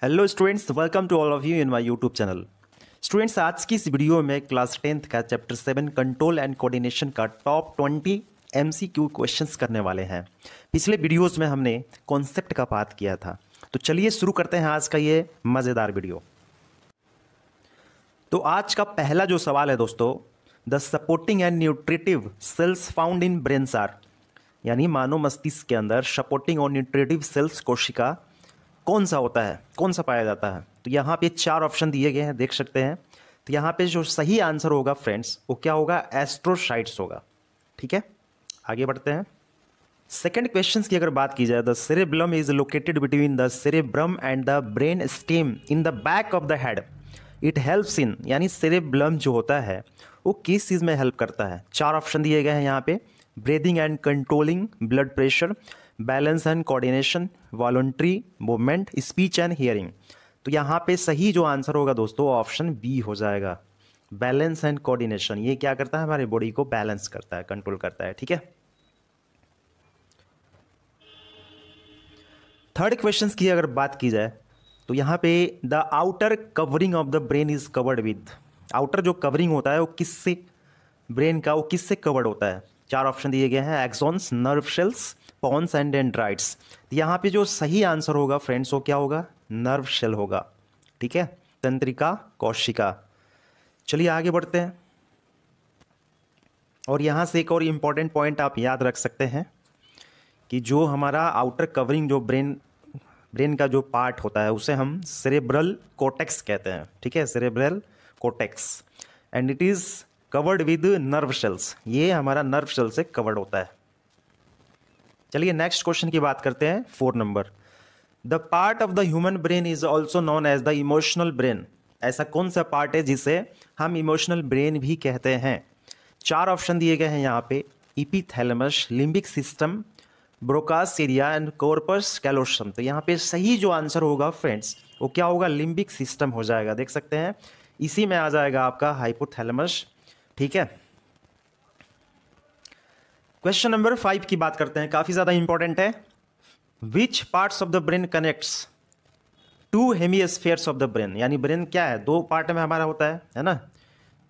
Hello students, welcome to all of you in my YouTube channel. Students, आज की इस video में class 10th का चैप्टर 7 कंट्रोल एंड कोऑर्डिनेशन का top 20 MCQ questions करने वाले हैं। पिछले वीडियोस में हमने कॉन्सेप्ट का बात किया था, तो चलिए शुरू करते हैं आज का ये मज़ेदार वीडियो। तो आज का पहला जो सवाल है दोस्तों, the supporting and nutritive cells found in brains are, यानी मानव मस्तिष्क के अंदर सपोर्टिंग और न्यूट्रिटिव सेल्स कोशिका कौन सा होता है, कौन सा पाया जाता है। तो यहाँ पे 4 ऑप्शन दिए गए हैं, देख सकते हैं। तो यहाँ पे जो सही आंसर होगा फ्रेंड्स, वो क्या होगा, एस्ट्रोसाइट्स होगा। ठीक है, आगे बढ़ते हैं। सेकंड क्वेश्चन की अगर बात की जाए, the cerebrum is located between the cerebrum and the brain stem in the back of the head. It helps in, यानी सेरेब्रम जो होता है वो किस चीज़ में हेल्प करता है। 4 ऑप्शन दिए गए हैं यहाँ पे, breathing and controlling blood pressure, balance and coordination, voluntary movement, speech and hearing. तो यहाँ पे सही जो आंसर होगा दोस्तों, ऑप्शन बी हो जाएगा, बैलेंस एंड कोऑर्डिनेशन। ये क्या करता है, हमारे बॉडी को बैलेंस करता है, कंट्रोल करता है। ठीक है, थर्ड क्वेश्चन की अगर बात की जाए तो यहाँ पे the outer covering of the brain is covered with. Outer जो कवरिंग होता है वो किससे, ब्रेन का वो किससे कवर्ड होता है। 4 ऑप्शन दिए गए हैं, axons, nerve cells, pons and dendrites. यहाँ पे जो सही आंसर होगा फ्रेंड्स, वो क्या होगा, नर्व सेल होगा। ठीक है, तंत्रिका कोशिका। चलिए आगे बढ़ते हैं, और यहाँ से एक और इम्पॉर्टेंट पॉइंट आप याद रख सकते हैं कि जो हमारा आउटर कवरिंग जो ब्रेन का जो पार्ट होता है उसे हम सेरेब्रल कोर्टेक्स कहते हैं। ठीक है, cerebral cortex, and it is covered with nerve cells. ये हमारा नर्व सेल से कवर्ड होता है। चलिए नेक्स्ट क्वेश्चन की बात करते हैं, 4 number. The part of the human brain is also known as the emotional brain. ऐसा कौन सा पार्ट है जिसे हम इमोशनल ब्रेन भी कहते हैं। 4 ऑप्शन दिए गए हैं यहाँ पे, epithalamus, limbic system, Broca's area and corpus callosum. तो यहाँ पे सही जो आंसर होगा फ्रेंड्स, वो क्या होगा, लिम्बिक सिस्टम हो जाएगा। देख सकते हैं, इसी में आ जाएगा आपका हाइपोथैलेमस। ठीक है, क्वेश्चन नंबर 5 की बात करते हैं, काफी ज्यादा इंपॉर्टेंट है। Which parts of the brain connects to hemispheres of the brain, यानी ब्रेन क्या है, 2 पार्ट में हमारा होता है ना।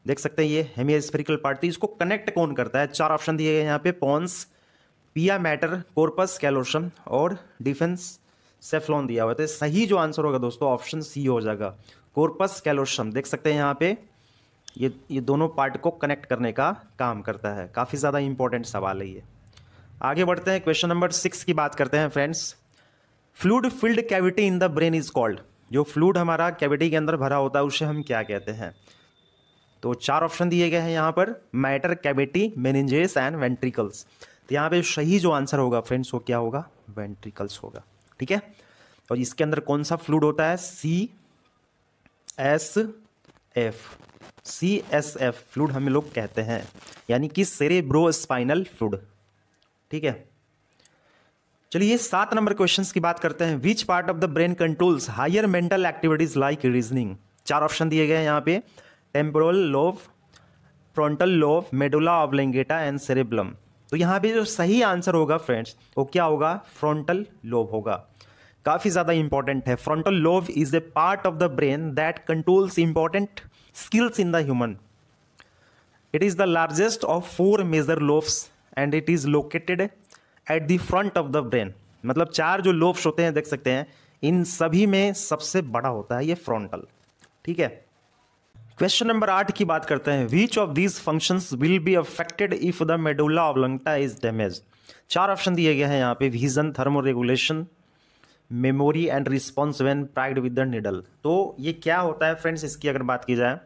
देख सकते हैं ये हेमिस्फेरिकल पार्ट, तो इसको कनेक्ट कौन करता है। 4 ऑप्शन दिए गए यहाँ पे, पॉन्स, पिया मैटर, कॉर्पस कैलोसम और डिफेंस सेफ्लॉन दिया हुआ है। तो सही जो आंसर होगा दोस्तों, ऑप्शन सी हो जाएगा, कॉर्पस कैलोसम। देख सकते हैं यहाँ पे ये दोनों पार्ट को कनेक्ट करने का काम करता है। काफ़ी ज़्यादा इंपॉर्टेंट सवाल है ये। आगे बढ़ते हैं, क्वेश्चन नंबर 6 की बात करते हैं friends. Fluid filled cavity in the brain is called. जो फ्लूइड हमारा कैविटी के अंदर भरा होता है उसे हम क्या कहते हैं। तो 4 ऑप्शन दिए गए हैं यहाँ पर, matter, cavity, meninges and ventricles. तो यहाँ पे सही जो आंसर होगा फ्रेंड्स, वो क्या होगा, वेंट्रिकल्स होगा। ठीक है, और इसके अंदर कौन सा फ्लूइड होता है, CSF फ्लूइड हम लोग कहते हैं, यानी कि सेरेब्रोस्पाइनल फ्लूइड। ठीक है, चलिए 7 नंबर क्वेश्चंस की बात करते हैं। Which part of the brain controls higher mental activities like reasoning. 4 option दिए गए हैं यहाँ पे, temporal lobe, frontal lobe, medulla oblongata and cerebrum. तो यहाँ पे जो सही आंसर होगा फ्रेंड्स, वो क्या होगा, फ्रंटल लोब होगा। काफी ज्यादा इंपॉर्टेंट है। Frontal lobe is a part of the brain that controls important skills in the human. It is the largest of 4 major lobes and it is located at the front of the brain. मतलब 4 जो lobes होते हैं, देख सकते हैं, इन सभी में सबसे बड़ा होता है ये फ्रंटल। ठीक है, क्वेश्चन नंबर 8 की बात करते हैं। Which of these functions will be affected if the medulla oblongata is damaged? 4 option दिए गए हैं यहाँ पे, vision, thermoregulation, memory and response when pricked with the needle. तो ये क्या होता है फ्रेंड्स, इसकी अगर बात की जाए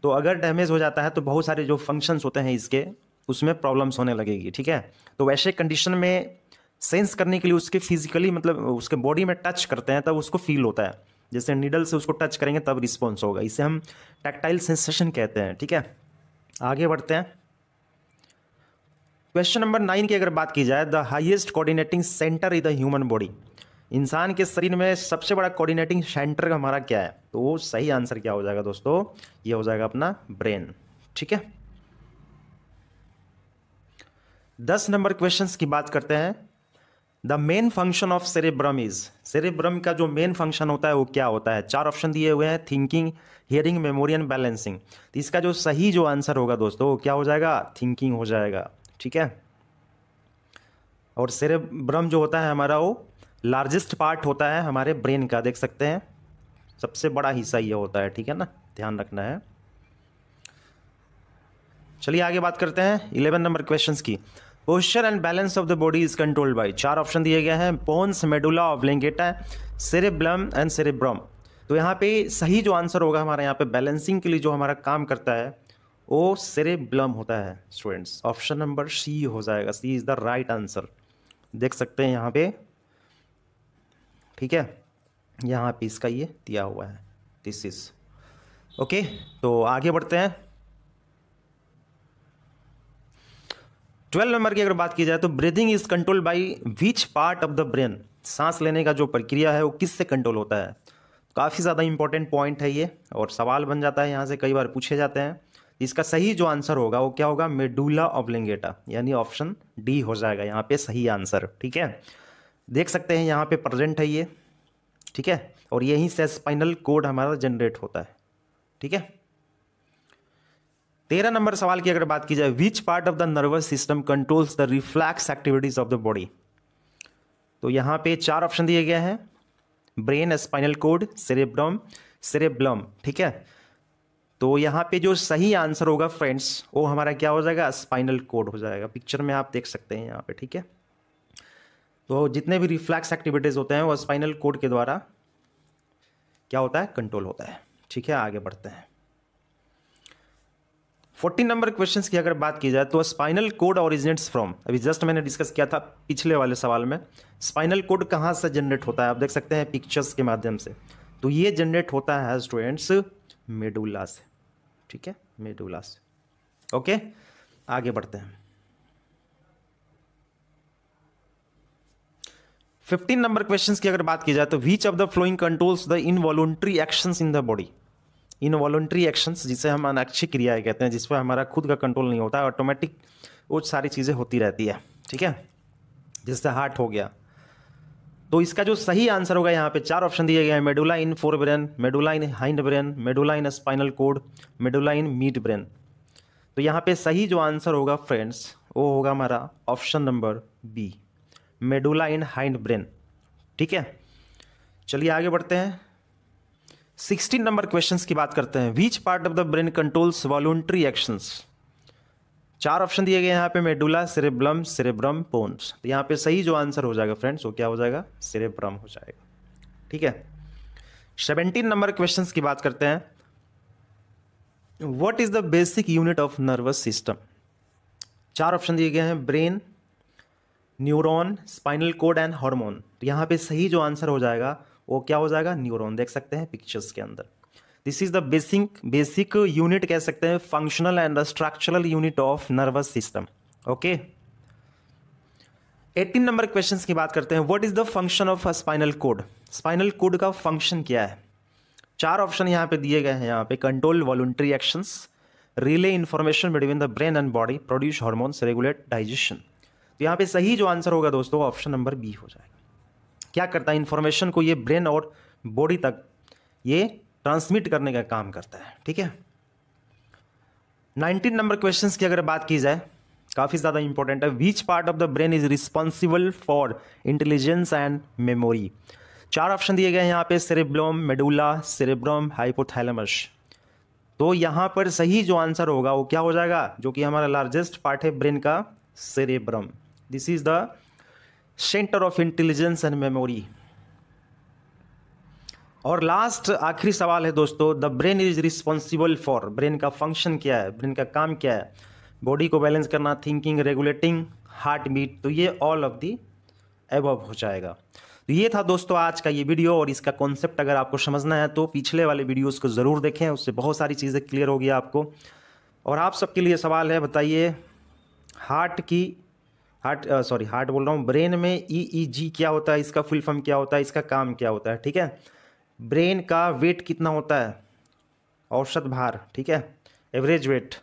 तो अगर डैमेज हो जाता है तो बहुत सारे जो फंक्शंस होते हैं इसके, उसमें प्रॉब्लम्स होने लगेगी। ठीक है, तो वैसे कंडीशन में सेंस करने के लिए उसके फिजिकली, मतलब उसके बॉडी में टच करते हैं तब उसको फील होता है। जैसे नीडल से उसको टच करेंगे तब रिस्पॉन्स होगा, इसे हम टैक्टाइल सेंसेशन कहते हैं। ठीक है, आगे बढ़ते हैं। क्वेश्चन नंबर 9 की अगर बात की जाए, the highest coordinating centre in the human body. इंसान के शरीर में सबसे बड़ा कोऑर्डिनेटिंग सेंटर हमारा क्या है। तो वो सही आंसर क्या हो जाएगा दोस्तों, ये हो जाएगा अपना ब्रेन। ठीक है, 10 नंबर क्वेश्चंस की बात करते हैं। The main function of cerebrum is, cerebrum का जो मेन फंक्शन होता है वो क्या होता है? 4 ऑप्शन दिए हुए हैं, thinking, hearing, memory and balancing. तो इसका जो सही जो आंसर होगा दोस्तों वो क्या हो जाएगा? थिंकिंग हो जाएगा। ठीक है, और सेरेब्रम जो होता है हमारा वो लार्जेस्ट पार्ट होता है हमारे ब्रेन का, देख सकते हैं सबसे बड़ा हिस्सा ये होता है। ठीक है ना, ध्यान रखना है। चलिए आगे बात करते हैं 11 नंबर क्वेश्चंस की। Posture and balance of the body is controlled by, 4 option दिए गए हैं, pons, medulla oblongata, cerebrum and cerebrum. तो यहाँ पे सही जो आंसर होगा हमारे यहाँ पे बैलेंसिंग के लिए जो हमारा काम करता है वो सेरेब्रम होता है स्टूडेंट्स। ऑप्शन नंबर सी हो जाएगा, सी इज द राइट आंसर। देख सकते हैं यहाँ पे, ठीक है, यहाँ पे इसका ये दिया हुआ है, दिस इज ओके। तो आगे बढ़ते हैं। 12 नंबर की अगर बात की जाए तो breathing is controlled by which part of the brain, सांस लेने का जो प्रक्रिया है वो किससे कंट्रोल होता है? काफ़ी ज़्यादा इंपॉर्टेंट पॉइंट है ये, और सवाल बन जाता है यहाँ से, कई बार पूछे जाते हैं। इसका सही जो आंसर होगा वो क्या होगा? मेडुला ऑब्लिंगेटा, यानी ऑप्शन डी हो जाएगा यहाँ पे सही आंसर। ठीक है, देख सकते हैं यहाँ पे प्रेजेंट है ये, ठीक है, और यहीं से स्पाइनल कोड हमारा जनरेट होता है। ठीक है, 13 नंबर सवाल की अगर बात की जाए, विच part of the nervous system controls the reflex activities of the body. तो यहाँ पे 4 ऑप्शन दिए गए हैं, brain, spinal cord, cerebrum, cerebellum. ठीक है, तो यहाँ पे जो सही आंसर होगा फ्रेंड्स वो हमारा क्या हो जाएगा? स्पाइनल कोड हो जाएगा। पिक्चर में आप देख सकते हैं यहाँ पे। ठीक है, तो जितने भी रिफ्लेक्स एक्टिविटीज होते हैं वो स्पाइनल कोड के द्वारा क्या होता है? कंट्रोल होता है। ठीक है, आगे बढ़ते हैं। 14 नंबर क्वेश्चंस की अगर बात की जाए तो स्पाइनल कोड ओरिजिनेट्स फ्रॉम, अभी जस्ट मैंने डिस्कस किया था पिछले वाले सवाल में, स्पाइनल कोड कहाँ से जनरेट होता है? आप देख सकते हैं पिक्चर्स के माध्यम से। तो ये जनरेट होता है स्टूडेंट्स मेडुला से। ठीक है, मेडुला से। ओके, आगे बढ़ते हैं। 15 नंबर क्वेश्चंस की अगर बात की जाए तो which of the flowing controls the involuntary actions in the body. Involuntary actions जिसे हम अनैच्छिक क्रियाएं कहते हैं, जिस पर हमारा खुद का कंट्रोल नहीं होता है, ऑटोमेटिक वो सारी चीज़ें होती रहती है। ठीक है, जिससे हार्ट हो गया। तो इसका जो सही आंसर होगा यहाँ पे 4 ऑप्शन दिए गए हैं, medulla in fore brain, medulla in hind brain, medulla in spinal cord, medulla in mid brain. तो यहाँ पे सही जो आंसर होगा फ्रेंड्स वो होगा हमारा ऑप्शन नंबर बी, मेडुला इन हाइंड ब्रेन। ठीक है, चलिए आगे बढ़ते हैं। 16 नंबर क्वेश्चंस की बात करते हैं। Which part of the brain controls voluntary actions. 4 option दिए गए यहाँ पे, मेडुला, सेरेब्रम, सेरेब्रम, पोन्स। तो यहाँ पे सही जो आंसर हो जाएगा फ्रेंड्स वो क्या हो जाएगा? सेरेब्रम हो जाएगा। ठीक है, 17 नंबर क्वेश्चंस की बात करते हैं। What is the basic unit of nervous system. 4 option दिए गए हैं, brain, neuron, spinal cord and hormone. तो यहाँ पे सही जो आंसर हो जाएगा वो क्या हो जाएगा? न्यूरॉन। देख सकते हैं पिक्चर्स के अंदर। This is the basic unit कह सकते हैं, functional and structural unit of nervous system. Okay, 18 number questions की बात करते हैं। What is the function of spinal cord. Spinal cord का फंक्शन क्या है? 4 ऑप्शन यहाँ पे दिए गए हैं, यहाँ पे control voluntary actions, relay information between the brain and body, produce hormones, regulate digestion. तो यहाँ पे सही जो आंसर होगा दोस्तों ऑप्शन नंबर बी हो जाएगा। क्या करता है? इंफॉर्मेशन को ये ब्रेन और बॉडी तक ये ट्रांसमिट करने का काम करता है। ठीक है, 19 नंबर क्वेश्चंस की अगर बात की जाए, काफ़ी ज़्यादा इंपॉर्टेंट है। विच part of the brain is responsible for intelligence and memory. 4 option दिए गए हैं यहाँ पे, सेरेब्रम, मेडुला, सेरेब्रम, हाइपोथैलेमस। तो यहाँ पर सही जो आंसर होगा वो क्या हो जाएगा? जो कि हमारा लार्जेस्ट पार्ट है ब्रेन का, cerebrum. This is the centre of intelligence and memory. और लास्ट आखिरी सवाल है दोस्तों, the brain is responsible for, brain का फंक्शन क्या है, ब्रेन का काम क्या है? बॉडी को बैलेंस करना, थिंकिंग, रेगुलेटिंग, हार्ट बीट। तो ये ऑल ऑफ दी एबव हो जाएगा। तो ये था दोस्तों आज का ये वीडियो, और इसका कॉन्सेप्ट अगर आपको समझना है तो पिछले वाले वीडियोस को ज़रूर देखें, उससे बहुत सारी चीज़ें क्लियर होगी आपको। और आप सबके लिए सवाल है, बताइए हार्ट बोल रहा हूँ, ब्रेन में EEG क्या होता है, इसका फुल फॉर्म क्या होता है, इसका काम क्या होता है। ठीक है, ब्रेन का वेट कितना होता है, औसत भार, ठीक है, एवरेज वेट,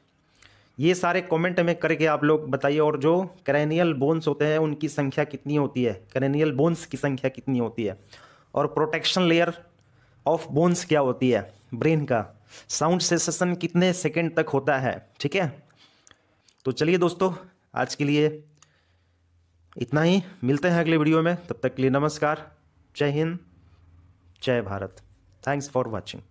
ये सारे कमेंट में करके आप लोग बताइए। और जो क्रेनियल बोन्स होते हैं उनकी संख्या कितनी होती है, क्रेनियल बोन्स की संख्या कितनी होती है, और प्रोटेक्शन लेयर ऑफ बोन्स क्या होती है ब्रेन का, साउंड सेसेशन कितने सेकंड तक होता है। ठीक है, तो चलिए दोस्तों आज के लिए इतना ही, मिलते हैं अगले वीडियो में, तब तक के लिए नमस्कार, जय हिंद, जय भारत, थैंक्स फॉर वॉचिंग।